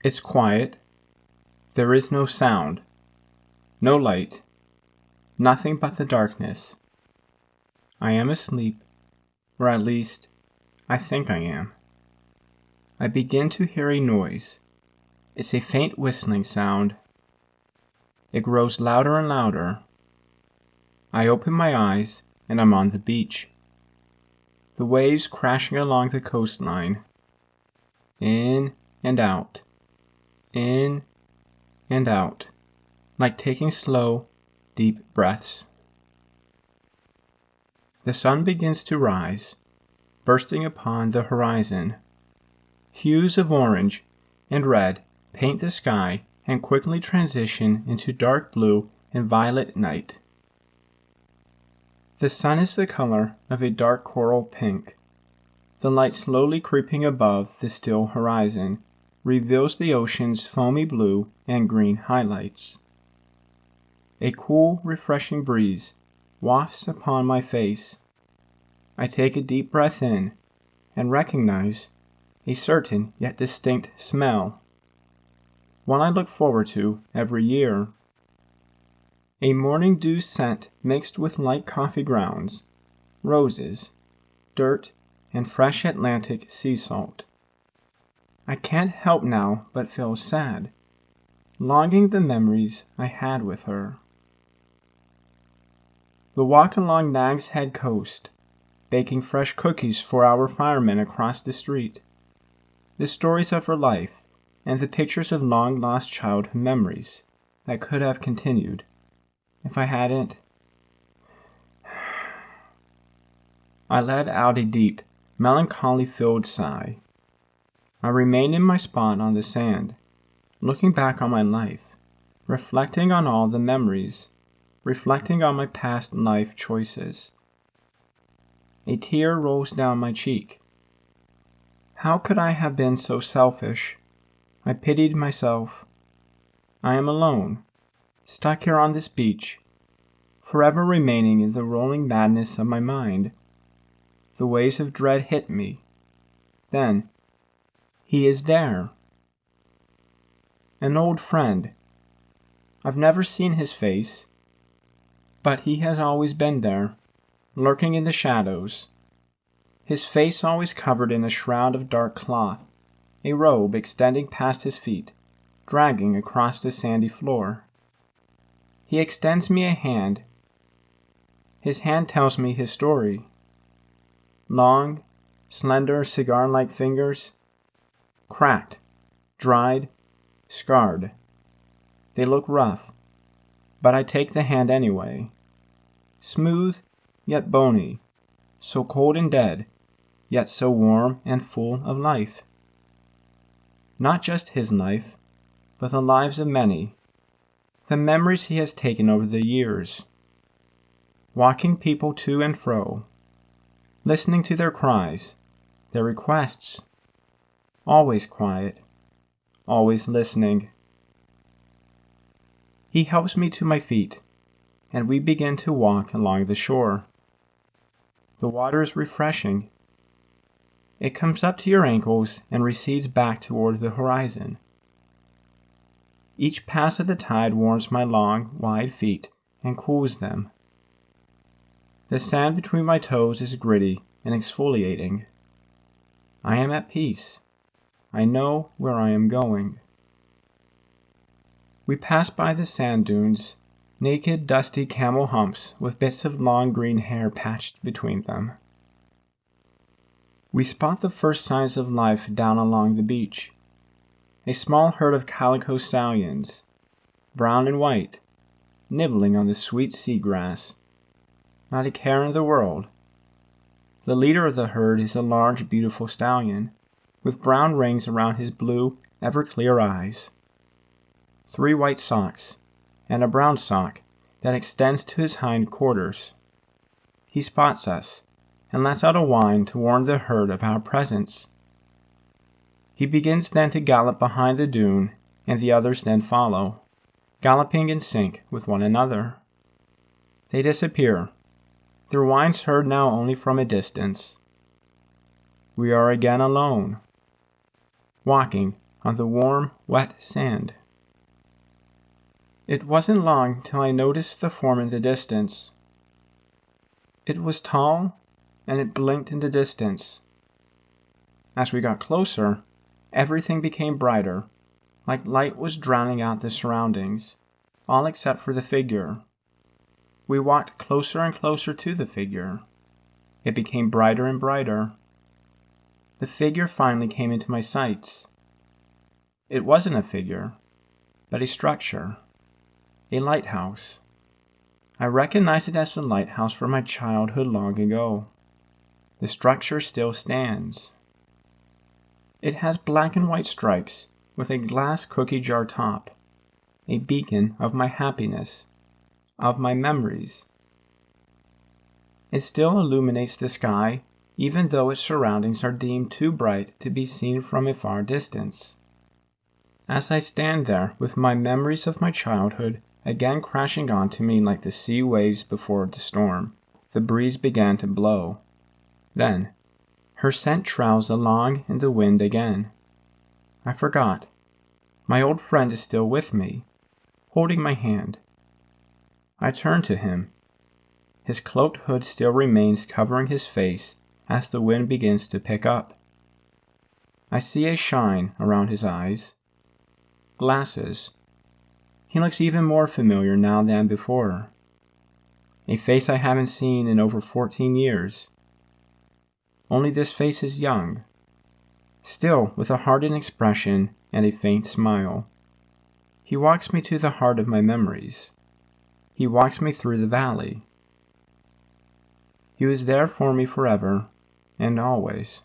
It's quiet. There is no sound, no light, nothing but the darkness. I am asleep, or at least, I think I am. I begin to hear a noise. It's a faint whistling sound. It grows louder and louder. I open my eyes, and I'm on the beach. The waves crashing along the coastline. In and out. In and out, like taking slow, deep breaths. The sun begins to rise, bursting upon the horizon. Hues of orange and red paint the sky and quickly transition into dark blue and violet night. The sun is the color of a dark coral pink. The light slowly creeping above the still horizon reveals the ocean's foamy blue and green highlights. A cool, refreshing breeze wafts upon my face. I take a deep breath in and recognize a certain yet distinct smell, one I look forward to every year. A morning dew scent mixed with light coffee grounds, roses, dirt, and fresh Atlantic sea salt. I can't help now but feel sad, longing the memories I had with her. The walk along Nag's Head coast, baking fresh cookies for our firemen across the street. The stories of her life, and the pictures of long-lost childhood memories that could have continued if I hadn't. I let out a deep, melancholy-filled sigh. I remained in my spot on the sand, looking back on my life, reflecting on all the memories, reflecting on my past life choices. A tear rolls down my cheek. How could I have been so selfish? I pitied myself. I am alone, stuck here on this beach, forever remaining in the rolling madness of my mind. The waves of dread hit me. Then, he is there. An old friend. I've never seen his face, but he has always been there, lurking in the shadows. His face always covered in a shroud of dark cloth, a robe extending past his feet, dragging across the sandy floor. He extends me a hand. His hand tells me his story. Long, slender, cigar-like fingers, cracked, dried, scarred. They look rough, but I take the hand anyway. Smooth, yet bony, so cold and dead, yet so warm and full of life. Not just his life, but the lives of many, the memories he has taken over the years. Walking people to and fro, listening to their cries, their requests. Always quiet, always listening. He helps me to my feet, and we begin to walk along the shore. The water is refreshing. It comes up to your ankles and recedes back toward the horizon. Each pass of the tide warms my long, wide feet and cools them. The sand between my toes is gritty and exfoliating. I am at peace. I know where I am going. We passed by the sand dunes, naked, dusty camel humps with bits of long green hair patched between them. We spot the first signs of life down along the beach. A small herd of calico stallions, brown and white, nibbling on the sweet seagrass. Not a care in the world. The leader of the herd is a large, beautiful stallion, with brown rings around his blue, ever-clear eyes. 3 white socks, and a brown sock that extends to his hind quarters. He spots us, and lets out a whine to warn the herd of our presence. He begins then to gallop behind the dune, and the others then follow, galloping in sync with one another. They disappear, their whines heard now only from a distance. We are again alone, walking on the warm, wet sand. It wasn't long till I noticed the form in the distance. It was tall, and it blinked in the distance. As we got closer, everything became brighter, like light was drowning out the surroundings, all except for the figure. We walked closer and closer to the figure. It became brighter and brighter. The figure finally came into my sights. It wasn't a figure, but a structure, a lighthouse. I recognized it as the lighthouse from my childhood long ago. The structure still stands. It has black and white stripes with a glass cookie jar top, a beacon of my happiness, of my memories. It still illuminates the sky, even though its surroundings are deemed too bright to be seen from a far distance. As I stand there with my memories of my childhood again crashing onto me like the sea waves before the storm, the breeze began to blow. Then, her scent trails along in the wind again. I forgot. My old friend is still with me, holding my hand. I turn to him. His cloaked hood still remains covering his face as the wind begins to pick up. I see a shine around his eyes. Glasses. He looks even more familiar now than before. A face I haven't seen in over 14 years. Only this face is young, still with a hardened expression and a faint smile. He walks me to the heart of my memories. He walks me through the valley. He was there for me forever and always.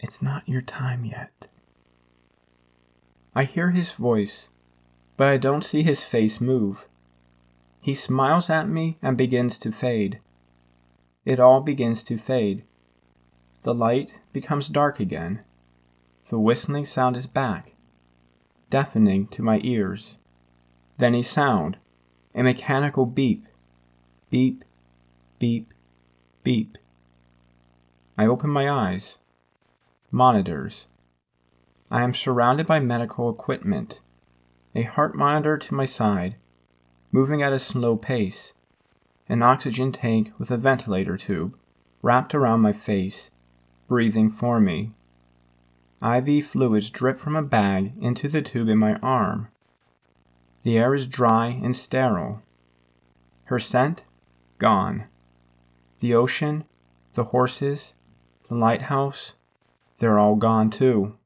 It's not your time yet. I hear his voice, but I don't see his face move. He smiles at me and begins to fade. It all begins to fade. The light becomes dark again. The whistling sound is back, deafening to my ears. Then a sound, a mechanical beep. Beep, beep, beep. I open my eyes. Monitors. I am surrounded by medical equipment. A heart monitor to my side, moving at a slow pace. An oxygen tank with a ventilator tube wrapped around my face, breathing for me. IV fluids drip from a bag into the tube in my arm. The air is dry and sterile. Her scent? Gone. The ocean, the horses, the lighthouse, they're all gone too.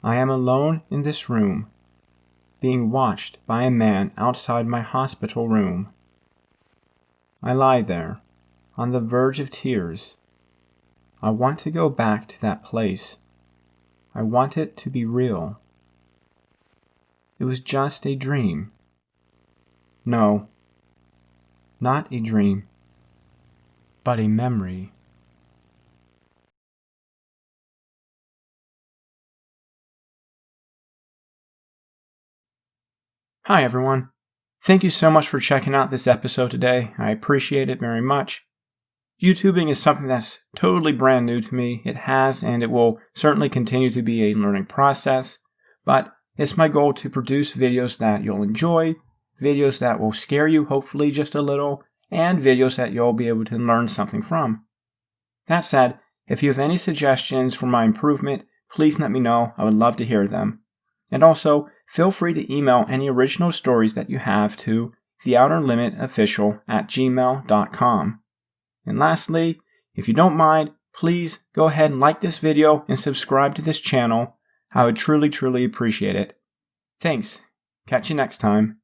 I am alone in this room, being watched by a man outside my hospital room. I lie there, on the verge of tears. I want to go back to that place. I want it to be real. It was just a dream. No, not a dream, but a memory. Hi everyone. Thank you so much for checking out this episode today. I appreciate it very much. YouTubing is something that's totally brand new to me. It has and it will certainly continue to be a learning process, but it's my goal to produce videos that you'll enjoy, videos that will scare you hopefully just a little, and videos that you'll be able to learn something from. That said, If you have any suggestions for my improvement, please let me know. I would love to hear them. And also, feel free to email any original stories that you have to theouterlimitofficial@gmail.com. And lastly, if you don't mind, please go ahead and like this video and subscribe to this channel. I would truly, truly appreciate it. Thanks. Catch you next time.